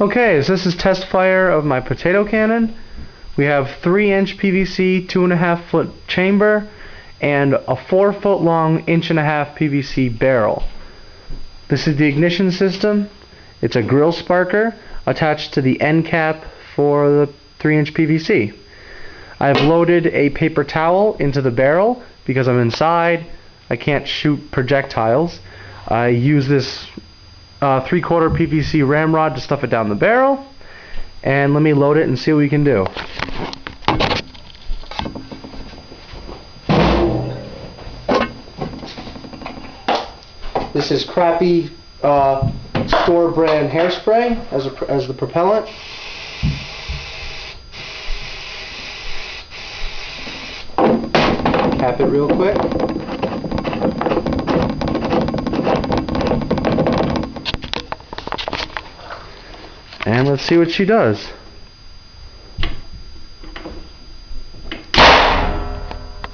Okay, so this is test fire of my potato cannon. We have 3-inch PVC, 2.5 foot chamber, and a 4 foot long, 1.5 PVC barrel. This is the ignition system. It's a grill sparker attached to the end cap for the 3-inch PVC. I've loaded a paper towel into the barrel because I'm inside. I can't shoot projectiles. I use this 3/4 PVC ramrod to stuff it down the barrel, and let me load it and see what we can do. This is crappy store brand hairspray as the propellant. Cap it real quick. And let's see what she does.